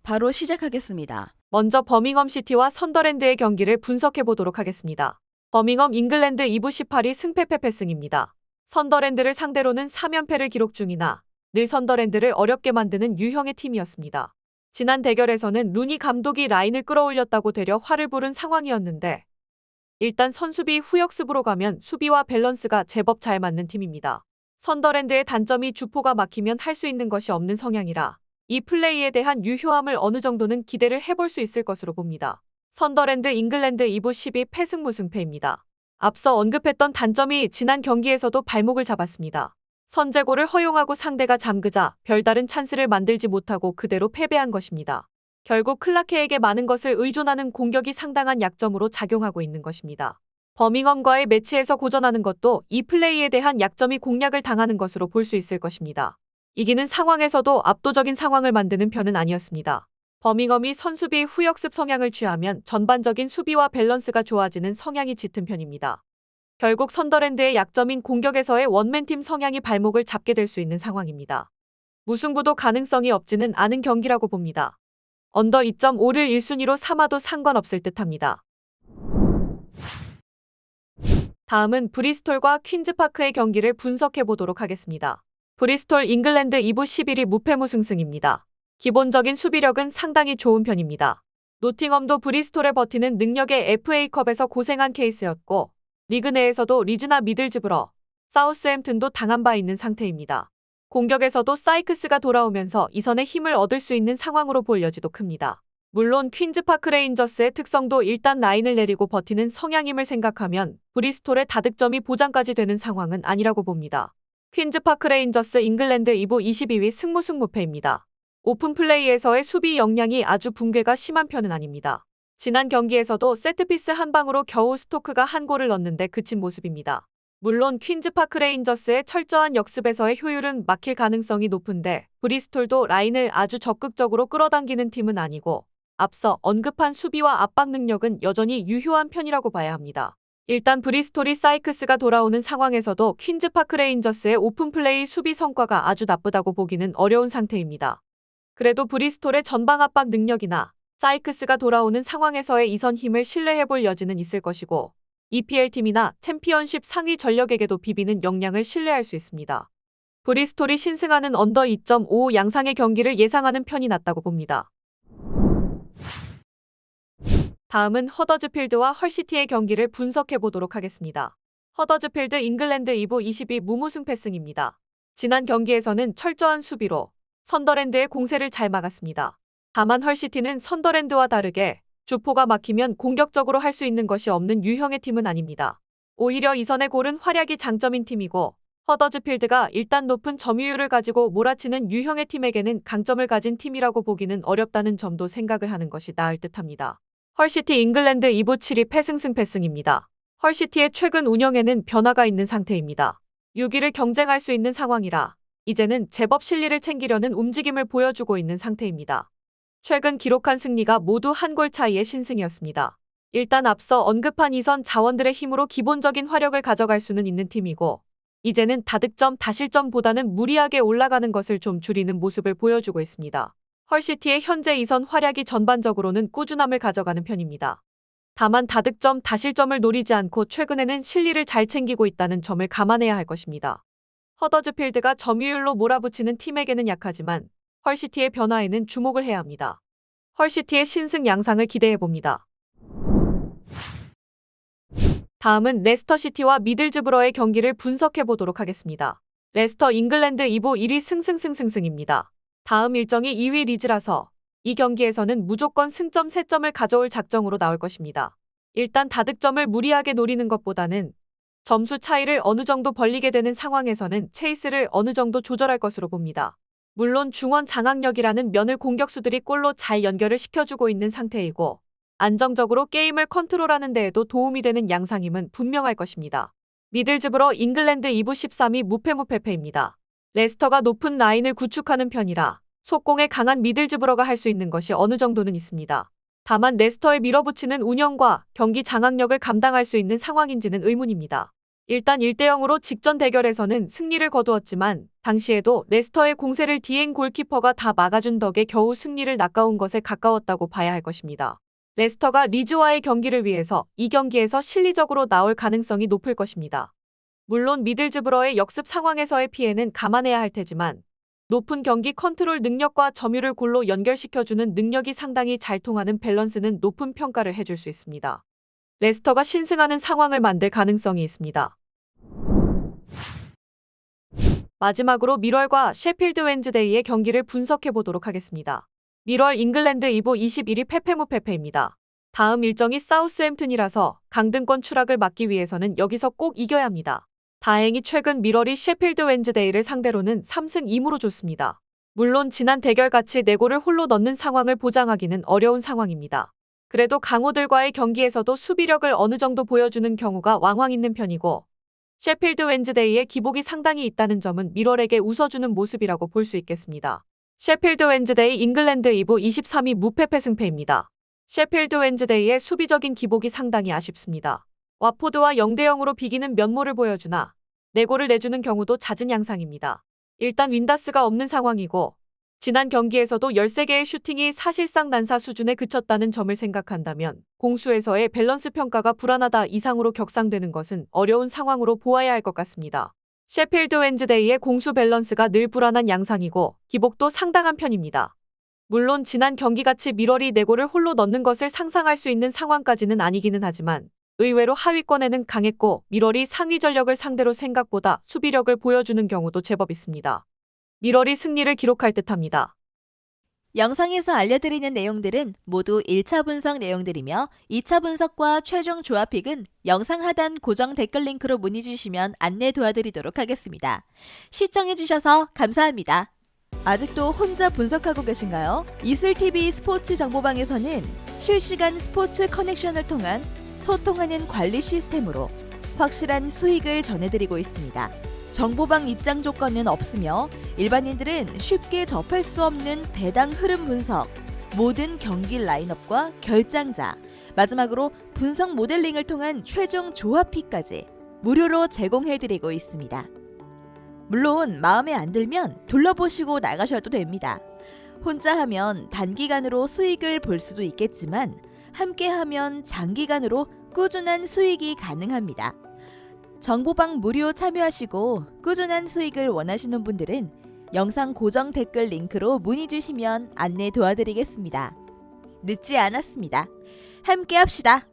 바로 시작하겠습니다. 먼저 버밍엄 시티와 선더랜드의 경기를 분석해 보도록 하겠습니다. 버밍엄 잉글랜드 2부 18위 승패패패승입니다. 선더랜드를 상대로는 3연패를 기록 중이나 늘 선더랜드를 어렵게 만드는 유형의 팀이었습니다. 지난 대결에서는 루니 감독이 라인을 끌어올렸다고 되려 화를 부른 상황이었는데 일단 선수비 후역습으로 가면 수비와 밸런스가 제법 잘 맞는 팀입니다. 선더랜드의 단점이 주포가 막히면 할 수 있는 것이 없는 성향이라 이 플레이에 대한 유효함을 어느 정도는 기대를 해볼 수 있을 것으로 봅니다. 선더랜드 잉글랜드 2부 12 패승무승패입니다. 앞서 언급했던 단점이 지난 경기에서도 발목을 잡았습니다. 선제골을 허용하고 상대가 잠그자 별다른 찬스를 만들지 못하고 그대로 패배한 것입니다. 결국 클라케에게 많은 것을 의존하는 공격이 상당한 약점으로 작용하고 있는 것입니다. 버밍엄과의 매치에서 고전하는 것도 이 플레이에 대한 약점이 공략을 당하는 것으로 볼 수 있을 것입니다. 이기는 상황에서도 압도적인 상황을 만드는 편은 아니었습니다. 버밍엄이 선수비 후역습 성향을 취하면 전반적인 수비와 밸런스가 좋아지는 성향이 짙은 편입니다. 결국 선더랜드의 약점인 공격에서의 원맨팀 성향이 발목을 잡게 될 수 있는 상황입니다. 무승부도 가능성이 없지는 않은 경기라고 봅니다. 언더 2.5를 1순위로 삼아도 상관없을 듯합니다. 다음은 브리스톨과 퀸즈파크의 경기를 분석해 보도록 하겠습니다. 브리스톨 잉글랜드 2부 11위 무패무승승입니다. 기본적인 수비력은 상당히 좋은 편입니다. 노팅엄도 브리스톨에 버티는 능력의 FA컵에서 고생한 케이스였고 리그 내에서도 리즈나 미들즈브러, 사우스햄튼도 당한 바 있는 상태입니다. 공격에서도 사이크스가 돌아오면서 이선의 힘을 얻을 수 있는 상황으로 볼 여지도 큽니다. 물론 퀸즈파크 레인저스의 특성도 일단 라인을 내리고 버티는 성향임을 생각하면 브리스톨의 다득점이 보장까지 되는 상황은 아니라고 봅니다. 퀸즈파크 레인저스 잉글랜드 2부 22위 승무승무패입니다. 오픈 플레이에서의 수비 역량이 아주 붕괴가 심한 편은 아닙니다. 지난 경기에서도 세트피스 한 방으로 겨우 스토크가 한 골을 넣는데 그친 모습입니다. 물론 퀸즈파크 레인저스의 철저한 역습에서의 효율은 막힐 가능성이 높은데 브리스톨도 라인을 아주 적극적으로 끌어당기는 팀은 아니고 앞서 언급한 수비와 압박 능력은 여전히 유효한 편이라고 봐야 합니다. 일단 브리스톨이 사이크스가 돌아오는 상황에서도 퀸즈파크 레인저스의 오픈플레이 수비 성과가 아주 나쁘다고 보기는 어려운 상태입니다. 그래도 브리스톨의 전방 압박 능력이나 사이크스가 돌아오는 상황에서의 이선 힘을 신뢰해볼 여지는 있을 것이고 EPL팀이나 챔피언십 상위 전력에게도 비비는 역량을 신뢰할 수 있습니다. 브리스톨이 신승하는 언더 2.5 양상의 경기를 예상하는 편이 낫다고 봅니다. 다음은 허더즈필드와 헐시티의 경기를 분석해 보도록 하겠습니다. 허더즈필드 잉글랜드 2부 22 무무승패승입니다. 지난 경기에서는 철저한 수비로 선더랜드의 공세를 잘 막았습니다. 다만 헐시티는 선더랜드와 다르게 주포가 막히면 공격적으로 할 수 있는 것이 없는 유형의 팀은 아닙니다. 오히려 이선의 골은 활약이 장점인 팀이고 허더즈필드가 일단 높은 점유율을 가지고 몰아치는 유형의 팀에게는 강점을 가진 팀이라고 보기는 어렵다는 점도 생각을 하는 것이 나을 듯합니다. 헐시티 잉글랜드 2부 7위 패승승패승입니다. 헐시티의 최근 운영에는 변화가 있는 상태입니다. 6위를 경쟁할 수 있는 상황이라 이제는 제법 실리를 챙기려는 움직임을 보여주고 있는 상태입니다. 최근 기록한 승리가 모두 한 골 차이의 신승이었습니다. 일단 앞서 언급한 이선 자원들의 힘으로 기본적인 화력을 가져갈 수는 있는 팀이고 이제는 다득점, 다실점보다는 무리하게 올라가는 것을 좀 줄이는 모습을 보여주고 있습니다. 헐시티의 현재 이선 활약이 전반적으로는 꾸준함을 가져가는 편입니다. 다만 다득점, 다실점을 노리지 않고 최근에는 실리를 잘 챙기고 있다는 점을 감안해야 할 것입니다. 허더즈필드가 점유율로 몰아붙이는 팀에게는 약하지만 헐시티의 변화에는 주목을 해야 합니다. 헐시티의 신승 양상을 기대해봅니다. 다음은 레스터시티와 미들즈브러의 경기를 분석해보도록 하겠습니다. 레스터 잉글랜드 2부 1위 승승승승승입니다. 다음 일정이 2위 리즈라서 이 경기에서는 무조건 승점 3점을 가져올 작정으로 나올 것입니다. 일단 다득점을 무리하게 노리는 것보다는 점수 차이를 어느 정도 벌리게 되는 상황에서는 체이스를 어느 정도 조절할 것으로 봅니다. 물론 중원 장악력이라는 면을 공격수들이 골로 잘 연결을 시켜주고 있는 상태이고 안정적으로 게임을 컨트롤하는 데에도 도움이 되는 양상임은 분명할 것입니다. 미들즈브러 잉글랜드 2부 13위 무패무패패입니다. 레스터가 높은 라인을 구축하는 편이라 속공에 강한 미들즈브러가 할 수 있는 것이 어느 정도는 있습니다. 다만 레스터의 밀어붙이는 운영과 경기 장악력을 감당할 수 있는 상황인지는 의문입니다. 일단 1대0으로 직전 대결에서는 승리를 거두었지만 당시에도 레스터의 공세를 디엥 골키퍼가 다 막아준 덕에 겨우 승리를 낚아온 것에 가까웠다고 봐야 할 것입니다. 레스터가 리즈와의 경기를 위해서 이 경기에서 실리적으로 나올 가능성이 높을 것입니다. 물론 미들즈브러의 역습 상황에서의 피해는 감안해야 할 테지만 높은 경기 컨트롤 능력과 점유를 골로 연결시켜주는 능력이 상당히 잘 통하는 밸런스는 높은 평가를 해줄 수 있습니다. 레스터가 신승하는 상황을 만들 가능성이 있습니다. 마지막으로 미럴과 셰필드 웬즈데이의 경기를 분석해 보도록 하겠습니다. 미럴 잉글랜드 2부 21위 페페무페페입니다. 다음 일정이 사우스햄튼이라서 강등권 추락을 막기 위해서는 여기서 꼭 이겨야 합니다. 다행히 최근 미럴이 셰필드 웬즈데이를 상대로는 3승 2무로 줬습니다. 물론 지난 대결같이 4골을 홀로 넣는 상황을 보장하기는 어려운 상황입니다. 그래도 강호들과의 경기에서도 수비력을 어느 정도 보여주는 경우가 왕왕 있는 편이고 셰필드 웬즈데이의 기복이 상당히 있다는 점은 미럴에게 웃어주는 모습이라고 볼 수 있겠습니다. 셰필드 웬즈데이 잉글랜드 2부 23위 무패패 승패입니다. 셰필드 웬즈데이의 수비적인 기복이 상당히 아쉽습니다. 와포드와 0대0으로 비기는 면모를 보여주나 4골을 내주는 경우도 잦은 양상입니다. 일단 윈다스가 없는 상황이고 지난 경기에서도 13개의 슈팅이 사실상 난사 수준에 그쳤다는 점을 생각한다면 공수에서의 밸런스 평가가 불안하다 이상으로 격상되는 것은 어려운 상황으로 보아야 할 것 같습니다. 셰필드 웬즈데이의 공수 밸런스가 늘 불안한 양상이고 기복도 상당한 편입니다. 물론 지난 경기같이 미럴이 4골을 홀로 넣는 것을 상상할 수 있는 상황까지는 아니기는 하지만 의외로 하위권에는 강했고 미럴이 상위 전력을 상대로 생각보다 수비력을 보여주는 경우도 제법 있습니다. 미럴이 승리를 기록할 듯합니다. 영상에서 알려드리는 내용들은 모두 1차 분석 내용들이며 2차 분석과 최종 조합픽은 영상 하단 고정 댓글 링크로 문의 주시면 안내 도와드리도록 하겠습니다. 시청해주셔서 감사합니다. 아직도 혼자 분석하고 계신가요? 이슬TV 스포츠 정보방에서는 실시간 스포츠 커넥션을 통한 소통하는 관리 시스템으로 확실한 수익을 전해드리고 있습니다. 정보방 입장 조건은 없으며 일반인들은 쉽게 접할 수 없는 배당 흐름 분석, 모든 경기 라인업과 결장자, 마지막으로 분석 모델링을 통한 최종 조합픽까지 무료로 제공해드리고 있습니다. 물론 마음에 안 들면 둘러보시고 나가셔도 됩니다. 혼자 하면 단기간으로 수익을 볼 수도 있겠지만 함께하면 장기간으로 꾸준한 수익이 가능합니다. 정보방 무료 참여하시고 꾸준한 수익을 원하시는 분들은 영상 고정 댓글 링크로 문의 주시면 안내 도와드리겠습니다. 늦지 않았습니다. 함께 합시다.